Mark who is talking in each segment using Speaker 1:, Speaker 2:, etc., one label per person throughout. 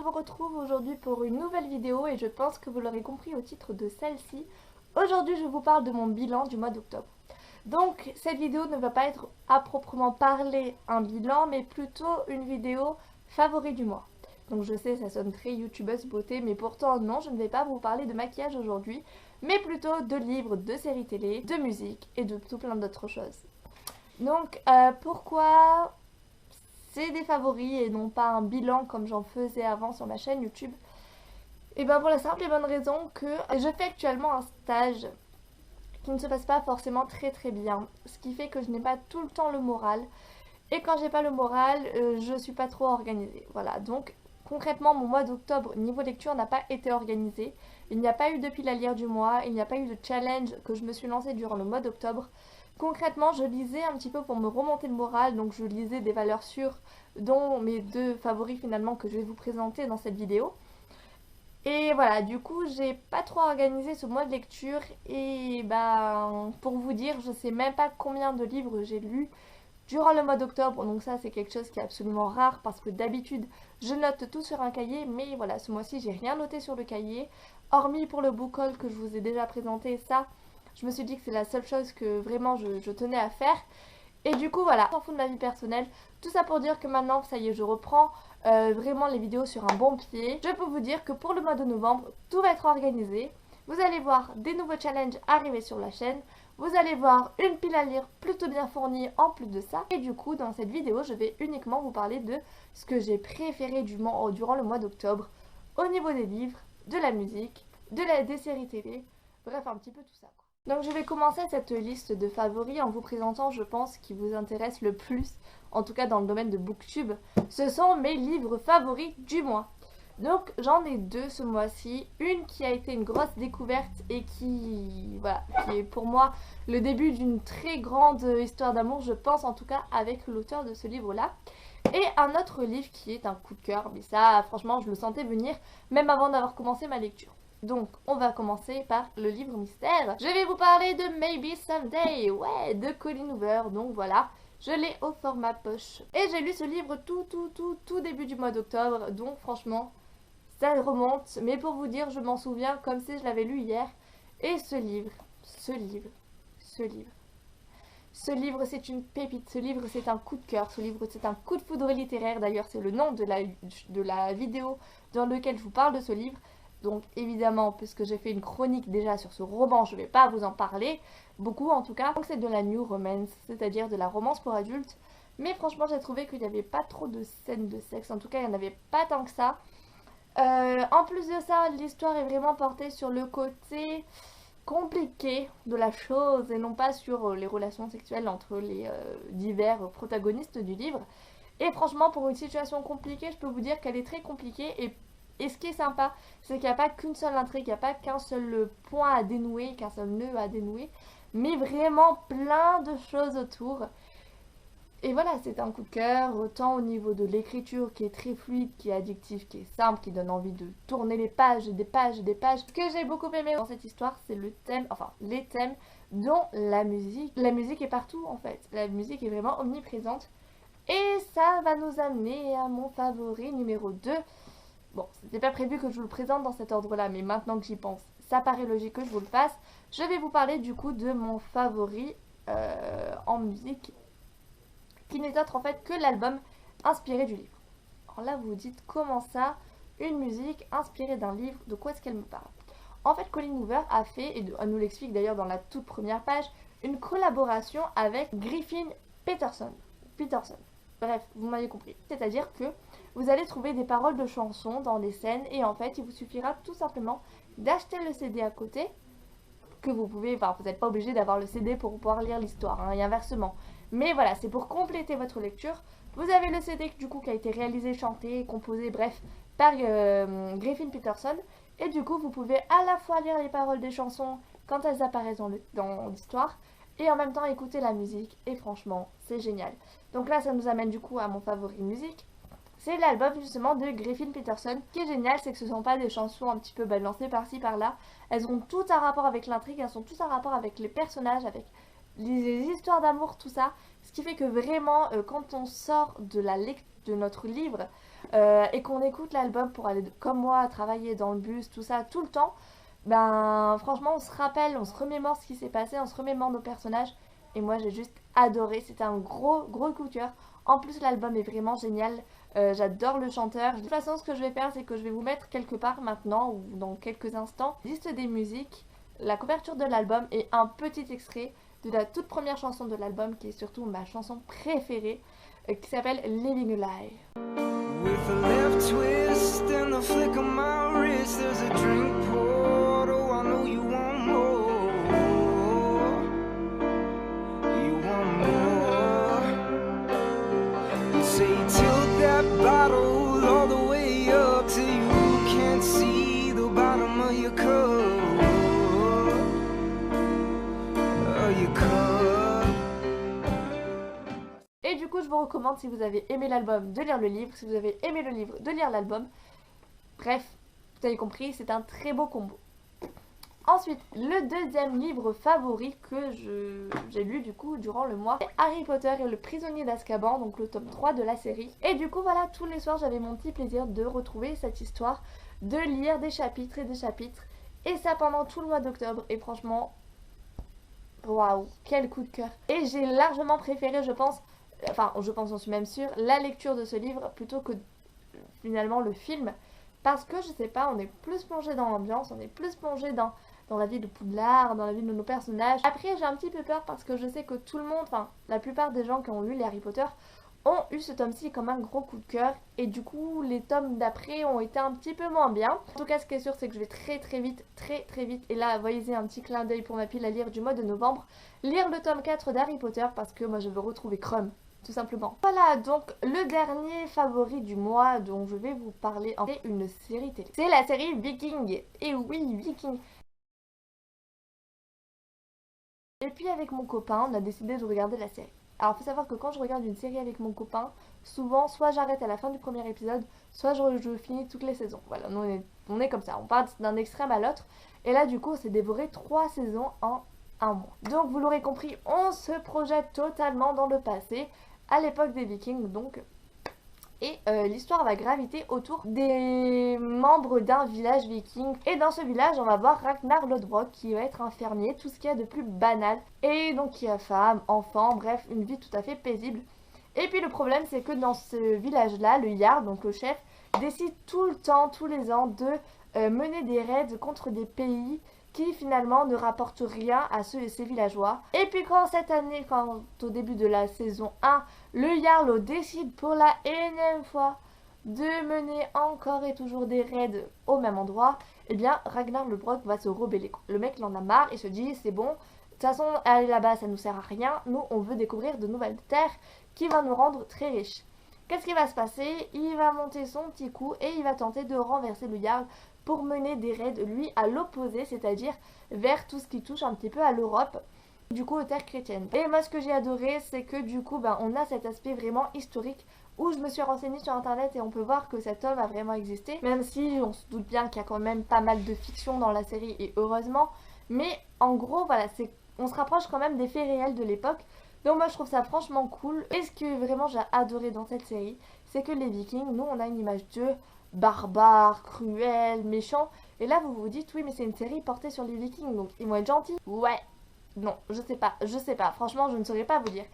Speaker 1: vous retrouve aujourd'hui pour une nouvelle vidéo et je pense que vous l'aurez compris au titre de celle-ci. Aujourd'hui je vous parle de mon bilan du mois d'octobre. Donc cette vidéo ne va pas être à proprement parler un bilan mais plutôt une vidéo favori du mois. Donc je sais ça sonne très youtubeuse beauté mais pourtant non, je ne vais pas vous parler de maquillage aujourd'hui mais plutôt de livres, de séries télé, de musique et de tout plein d'autres choses. Donc pourquoi c'est des favoris et non pas un bilan comme j'en faisais avant sur ma chaîne YouTube? Et bien pour la simple et bonne raison que je fais actuellement un stage qui ne se passe pas forcément très bien, ce qui fait que je n'ai pas tout le temps le moral, et quand j'ai pas le moral, je suis pas trop organisée. Voilà, donc concrètement mon mois d'octobre niveau lecture n'a pas été organisé, il n'y a pas eu de pile à lire du mois, il n'y a pas eu de challenge que je me suis lancé durant le mois d'octobre. Concrètement, je lisais un petit peu pour me remonter le moral, donc je lisais des valeurs sûres, dont mes deux favoris finalement que je vais vous présenter dans cette vidéo. Et voilà, du coup, j'ai pas trop organisé ce mois de lecture et ben, pour vous dire, je sais même pas combien de livres j'ai lus durant le mois d'octobre, donc ça c'est quelque chose qui est absolument rare parce que d'habitude je note tout sur un cahier, mais voilà, ce mois-ci j'ai rien noté sur le cahier, hormis pour le book haul que je vous ai déjà présenté. Ça, je me suis dit que c'est la seule chose que vraiment je tenais à faire. Et du coup voilà, on s'en fout de ma vie personnelle. Tout ça pour dire que maintenant, ça y est, je reprends vraiment les vidéos sur un bon pied. Je peux vous dire que pour le mois de novembre, tout va être organisé. Vous allez voir des nouveaux challenges arriver sur la chaîne. Vous allez voir une pile à lire plutôt bien fournie en plus de ça. Et du coup, dans cette vidéo, je vais uniquement vous parler de ce que j'ai préféré durant le mois d'octobre au niveau des livres, de la musique, des séries télé, bref, un petit peu tout ça, quoi. Donc je vais commencer cette liste de favoris en vous présentant, je pense, ce qui vous intéresse le plus, en tout cas dans le domaine de Booktube. Ce sont mes livres favoris du mois. Donc j'en ai deux ce mois-ci. Une qui a été une grosse découverte et qui est pour moi le début d'une très grande histoire d'amour, je pense en tout cas, avec l'auteur de ce livre-là. Et un autre livre qui est un coup de cœur, mais ça franchement je le sentais venir même avant d'avoir commencé ma lecture. Donc on va commencer par le livre mystère. Je vais vous parler de Maybe Someday, ouais, de Colleen Hoover. Donc voilà, je l'ai au format poche. Et j'ai lu ce livre tout début du mois d'octobre. Donc franchement, ça remonte. Mais pour vous dire, je m'en souviens comme si je l'avais lu hier. Et ce livre, c'est une pépite. Ce livre, c'est un coup de cœur. Ce livre, c'est un coup de foudre littéraire. D'ailleurs, c'est le nom de la vidéo dans laquelle je vous parle de ce livre. Donc évidemment, puisque j'ai fait une chronique déjà sur ce roman, je ne vais pas vous en parler, beaucoup en tout cas. Donc c'est de la new romance, c'est-à-dire de la romance pour adultes. Mais franchement, j'ai trouvé qu'il n'y avait pas trop de scènes de sexe, en tout cas il n'y en avait pas tant que ça. En plus de ça, l'histoire est vraiment portée sur le côté compliqué de la chose et non pas sur les relations sexuelles entre les divers protagonistes du livre. Et franchement, pour une situation compliquée, je peux vous dire qu'elle est très compliquée. Et ce qui est sympa, c'est qu'il n'y a pas qu'une seule intrigue, il n'y a pas qu'un seul point à dénouer, qu'un seul nœud à dénouer, mais vraiment plein de choses autour. Et voilà, c'est un coup de cœur, autant au niveau de l'écriture qui est très fluide, qui est addictive, qui est simple, qui donne envie de tourner les pages et des pages et des pages. Ce que j'ai beaucoup aimé dans cette histoire, c'est le thème, enfin les thèmes, dont la musique. La musique est partout en fait, la musique est vraiment omniprésente. Et ça va nous amener à mon favori numéro 2. Bon, c'était pas prévu que je vous le présente dans cet ordre-là, mais maintenant que j'y pense, ça paraît logique que je vous le fasse. Je vais vous parler du coup de mon favori en musique, qui n'est autre en fait que l'album inspiré du livre. Alors là, vous vous dites, comment ça, une musique inspirée d'un livre, de quoi est-ce qu'elle me parle? En fait, Colleen Hoover a fait, et elle nous l'explique d'ailleurs dans la toute première page, une collaboration avec Griffin Peterson. Bref, vous m'avez compris. C'est-à-dire que vous allez trouver des paroles de chansons dans des scènes et en fait, il vous suffira tout simplement d'acheter le CD à côté, que vous pouvez, enfin, vous n'êtes pas obligé d'avoir le CD pour pouvoir lire l'histoire, hein, et inversement. Mais voilà, c'est pour compléter votre lecture. Vous avez le CD du coup qui a été réalisé, chanté, composé, bref, par Griffin Peterson. Et du coup, vous pouvez à la fois lire les paroles des chansons quand elles apparaissent dans l'histoire, et en même temps écouter la musique, et franchement, c'est génial. Donc là, ça nous amène du coup à mon favori musique. C'est l'album justement de Griffin Peterson. Ce qui est génial, c'est que ce ne sont pas des chansons un petit peu balancées par-ci par-là. Elles ont tout un rapport avec l'intrigue, elles ont tout un rapport avec les personnages, avec les histoires d'amour, tout ça. Ce qui fait que vraiment, quand on sort de notre livre et qu'on écoute l'album pour aller, comme moi, travailler dans le bus, tout ça, tout le temps, ben franchement, on se rappelle, on se remémore ce qui s'est passé, on se remémore nos personnages. Et moi, j'ai juste adoré. C'était un gros coup de cœur. En plus, l'album est vraiment génial. J'adore le chanteur. De toute façon, ce que je vais faire, c'est que je vais vous mettre quelque part maintenant ou dans quelques instants la liste des musiques, la couverture de l'album et un petit extrait de la toute première chanson de l'album qui est surtout ma chanson préférée qui s'appelle Living a Lie. With a left twist and the flick of my wrist, there's a drink poured. Oh, I know you want more. You want more. You say tilt that bottle all the way up till you can't see the bottom of your cup. Et du coup, je vous recommande, si vous avez aimé l'album, de lire le livre. Si vous avez aimé le livre, de lire l'album. Bref, vous avez compris, c'est un très beau combo. Ensuite, le deuxième livre favori que j'ai lu du coup durant le mois, c'est Harry Potter et le prisonnier d'Azkaban, donc le tome 3 de la série. Et du coup, voilà, tous les soirs, j'avais mon petit plaisir de retrouver cette histoire, de lire des chapitres et des chapitres. Et ça pendant tout le mois d'octobre. Et franchement, waouh, quel coup de cœur. Et j'ai largement préféré, je pense, j'en suis même sûre, la lecture de ce livre plutôt que finalement le film. Parce que, je sais pas, on est plus plongé dans l'ambiance, on est plus plongé dans la vie de Poudlard, dans la vie de nos personnages. Après, j'ai un petit peu peur parce que je sais que tout le monde, enfin, la plupart des gens qui ont lu les Harry Potter ont eu ce tome-ci comme un gros coup de cœur. Et du coup, les tomes d'après ont été un petit peu moins bien. En tout cas, ce qui est sûr, c'est que je vais très vite, et là, voyez un petit clin d'œil pour ma pile à lire du mois de novembre, lire le tome 4 d'Harry Potter parce que moi, je veux retrouver Krum. Tout simplement. Voilà, donc le dernier favori du mois dont je vais vous parler, c'est une série télé. C'est la série Viking. Et oui, Viking. Et puis avec mon copain, on a décidé de regarder la série. Alors il faut savoir que quand je regarde une série avec mon copain, souvent soit j'arrête à la fin du premier épisode, soit je finis toutes les saisons. Voilà, nous on est comme ça, on passe d'un extrême à l'autre. Et là du coup on s'est dévoré 3 saisons en un mois. Donc vous l'aurez compris, on se projette totalement dans le passé, à l'époque des Vikings donc. Et l'histoire va graviter autour des membres d'un village viking. Et dans ce village, on va voir Ragnar Lodbrok qui va être un fermier, tout ce qu'il y a de plus banal. Et donc qui a femme, enfant, bref, une vie tout à fait paisible. Et puis le problème, c'est que dans ce village-là, le Jarl, donc le chef, décide tout le temps, tous les ans, de mener des raids contre des pays qui finalement ne rapportent rien à ces villageois. Et puis quand cette année, quand au début de la saison 1, le Jarl décide pour la énième fois de mener encore et toujours des raids au même endroit, eh bien Ragnar Lodbrok va se rebeller. Le mec il en a marre, il se dit c'est bon, de toute façon aller là-bas ça nous sert à rien, nous on veut découvrir de nouvelles terres qui vont nous rendre très riches. Qu'est-ce qui va se passer? Il va monter son petit coup et il va tenter de renverser le Jarl pour mener des raids, lui, à l'opposé, c'est-à-dire vers tout ce qui touche un petit peu à l'Europe, du coup aux terres chrétiennes. Et moi, ce que j'ai adoré, c'est que du coup, on a cet aspect vraiment historique où je me suis renseignée sur internet et on peut voir que cet homme a vraiment existé, même si on se doute bien qu'il y a quand même pas mal de fiction dans la série, et heureusement. Mais en gros, voilà, on se rapproche quand même des faits réels de l'époque. Donc moi je trouve ça franchement cool. Et ce que vraiment j'ai adoré dans cette série, c'est que les Vikings, nous on a une image d'eux barbares, cruels, méchants. Et là vous vous dites oui mais c'est une série portée sur les Vikings, donc ils vont être gentils. Ouais, non, je sais pas, franchement je ne saurais pas vous dire.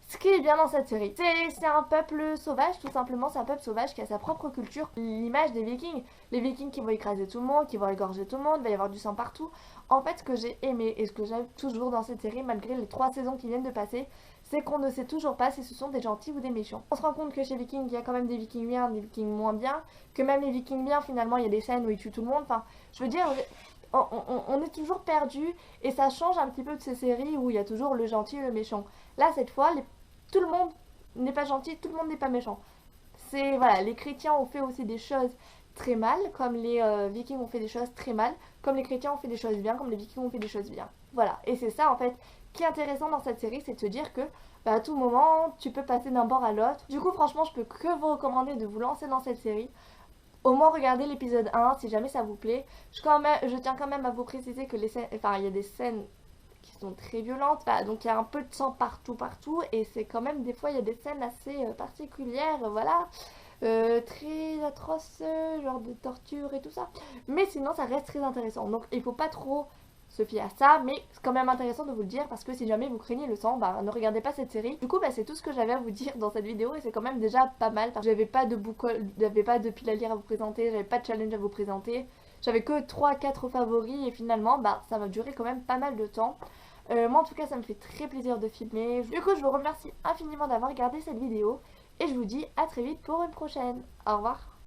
Speaker 1: Ce qui est bien dans cette série, c'est un peuple sauvage, tout simplement, c'est un peuple sauvage qui a sa propre culture. L'image des Vikings, les Vikings qui vont écraser tout le monde, qui vont égorger tout le monde, il va y avoir du sang partout. En fait, ce que j'ai aimé et ce que j'aime toujours dans cette série, malgré les 3 saisons qui viennent de passer, c'est qu'on ne sait toujours pas si ce sont des gentils ou des méchants. On se rend compte que chez Vikings, il y a quand même des Vikings bien, des Vikings moins bien, que même les Vikings bien, finalement, il y a des scènes où ils tuent tout le monde. Enfin, je veux dire, on est toujours perdu et ça change un petit peu de ces séries où il y a toujours le gentil et le méchant. Là, cette fois, tout le monde n'est pas gentil, tout le monde n'est pas méchant. Voilà, les chrétiens ont fait aussi des choses très mal, comme les Vikings ont fait des choses très mal, comme les chrétiens ont fait des choses bien, comme les Vikings ont fait des choses bien. Voilà, et c'est ça en fait qui est intéressant dans cette série, c'est de se dire que à tout moment, tu peux passer d'un bord à l'autre. Du coup, franchement, je peux que vous recommander de vous lancer dans cette série. Au moins, regardez l'épisode 1 si jamais ça vous plaît. Je tiens quand même à vous préciser que il y a des scènes qui sont très violentes. Voilà, donc il y a un peu de sang partout et c'est quand même des fois il y a des scènes assez particulières, voilà. Très atroces, genre de torture et tout ça. Mais sinon ça reste très intéressant. Donc il faut pas trop se fier à ça, mais c'est quand même intéressant de vous le dire parce que si jamais vous craignez le sang, bah ne regardez pas cette série. Du coup bah c'est tout ce que j'avais à vous dire dans cette vidéo et c'est quand même déjà pas mal parce que j'avais pas de j'avais pas de pile à lire à vous présenter, j'avais pas de challenge à vous présenter. J'avais que 3-4 favoris et finalement bah ça m'a duré quand même pas mal de temps. Moi en tout cas ça me fait très plaisir de filmer. Du coup je vous remercie infiniment d'avoir regardé cette vidéo et je vous dis à très vite pour une prochaine. Au revoir.